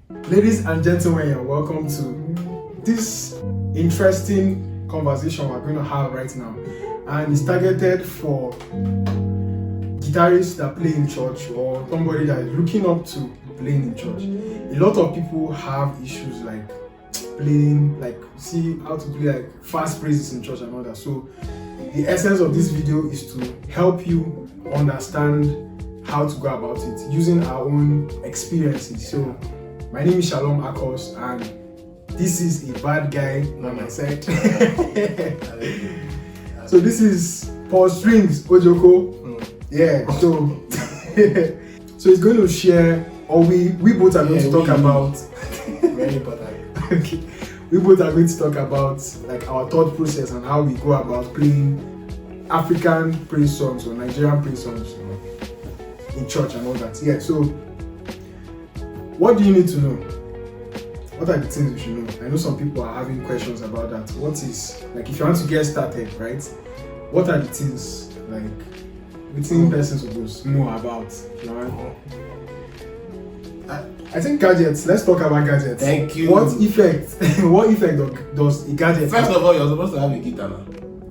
Ladies and gentlemen, you're welcome to this interesting conversation we're going to have right now. And it's targeted for guitarists that play in church or somebody that is looking up to playing in church. A lot of people have issues like playing, like see how to play like fast praises in church and all that. So the essence of this video is to help you understand how to go about it using our own experiences. So my name is Shalom Akos and this is a bad guy on my side. So this is Paul Strings Ojoko. Yeah, so so he's going to share, or we both are going to talk about very important. Okay. We both are going to talk about like our thought process and how we go about playing African praise songs or Nigerian praise songs in church and all that. Yeah, so what do you need to know? What are the things you should know? I know some people are having questions about that. What is, like, if you want to get started, right? What are the things, like, within persons supposed to know about? You know? I think gadgets. Let's talk about gadgets. Thank you. What effect does a gadget First have? of all, you're supposed to have a guitar now.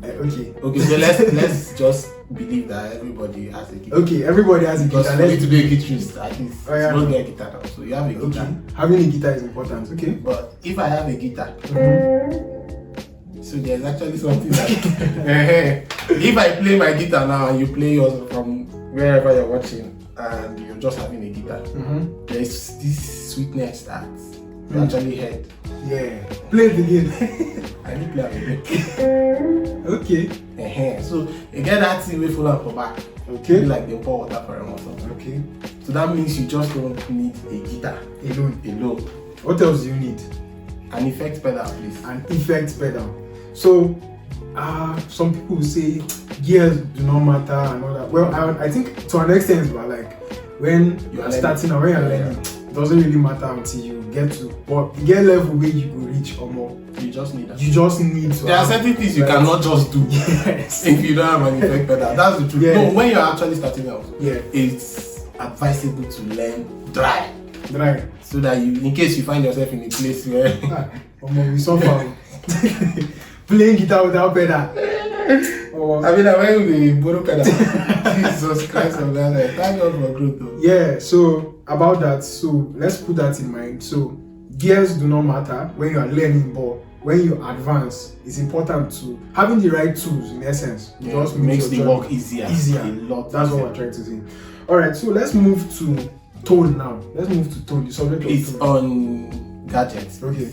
Okay. Okay, so let's just believe that everybody has a guitar. Okay, everybody has a Because guitar. for you Let's to be a guitarist, at least Oh, yeah. you don't get a guitar now. So you have a guitar. Okay. Having a guitar is important. Okay. But if I have a guitar, Mm-hmm. so there's actually something that if I play my guitar now and you play yours from wherever you're watching and you're just having a guitar, Mm-hmm. there's this sweetness that you actually heard. Yeah. Play it again. I need play again. Okay. So you get that thing way full for back. Okay. Be like they pour water for him or something. Okay. So that means you just don't need a guitar Alone. alone. What else do you need? An effect pedal, please. An effect pedal. So, some people say gears do not matter and all that. Well, I think to an extent, but like when you are starting or when you're learning, it doesn't really matter until you get to. But you get level where you will reach or more. You just need that. You just need to. There are certain things you cannot just do Yes. if you don't have an effect pedal. That's the truth. Yeah. No, when you're actually starting out, Yeah. it's advisable to learn dry. Right. So that you, in case you find yourself in a place where We suffer. Playing guitar without pedal. I mean, when we borrow pedal, Jesus Christ of God, thank God for growth though. Yeah, so about that, so let's put that in mind. So gears do not matter when you are learning, but when you advance, it's important to having the right tools in essence. Just makes the your work journey easier. Easier. A lot. That's what we're trying to say. Alright, so let's move to tone now. Let's move to tone, the subject of It's tone. on gadgets. Okay.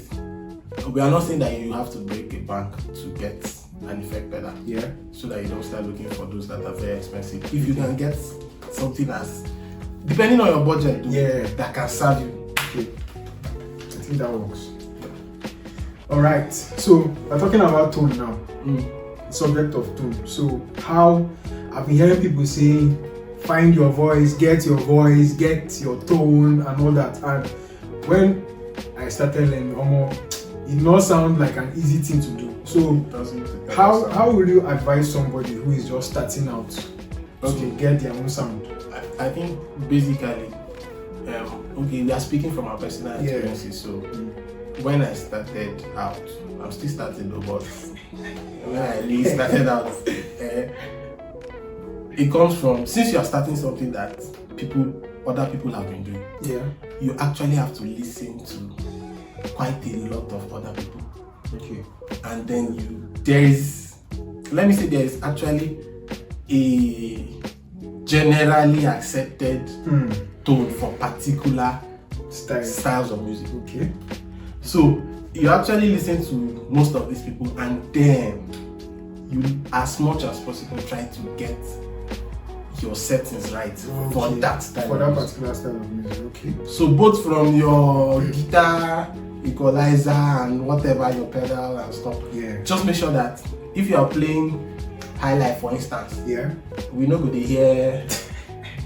We are not saying that you have to break a bank to get an effect pedal. Yeah. So that you don't start looking for those that are very expensive. If you can get something as, depending on your budget, Yeah. that can serve you. Okay. I think that works. Alright, so we're talking about tone now. Subject of tone. So how I've been hearing people say find your voice, get your tone and all that. And when I started learning, it not sound like an easy thing to do. So how will you advise somebody who is just starting out to get their own sound? I think basically, okay, we are speaking from our personal experiences. So when I started out, I'm still starting though, but when I really started out, it comes from, since you are starting something that other people have been doing, you actually have to listen to quite a lot of other people. Okay. And then there is actually a generally accepted tone for particular styles of music. Okay. So you actually listen to most of these people and then you, as much as possible, try to get your settings right for that style. For that particular style of music. Okay. So both from your guitar, equalizer and whatever, your pedal and stuff. Yeah. Just make sure that if you are playing highlife, for instance, we know they hear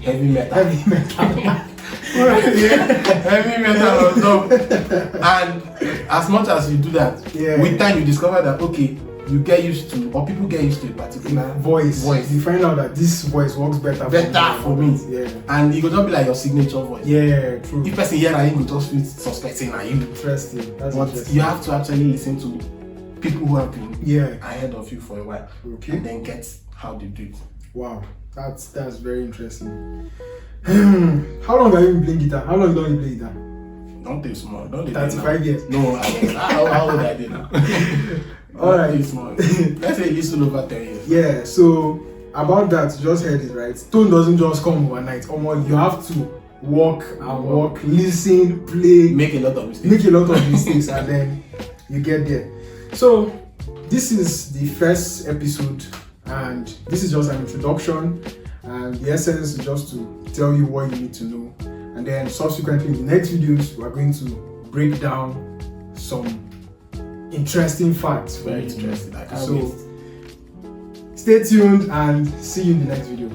heavy metal. Heavy metal on top. And as much as you do that, with time you discover that okay, you get used to, or people get used to a particular voice. You find out that this voice works better for me. Yeah. And it will just be like your signature voice. Yeah, true. If person hear and you will just feel suspecting and you. Interesting. That's but interesting. you have to actually listen to people who have been yeah. ahead of you for a while. Okay. And then get how they do it. Wow. That's very interesting. How long have you been playing guitar? How long don't you play guitar? Don't take small. Don't take 35 years. No, how old I did now? Alright. Small. Let's say a little over 10 years. Yeah, so about that, you just heard it right. Tone doesn't just come overnight. You have to walk, listen, play, make a lot of mistakes, and then you get there. So this is the first episode, and this is just an introduction, and the essence is just to tell you what you need to know, and then subsequently in the next videos we are going to break down some interesting facts. Very interesting. So stay tuned and see you in the next video.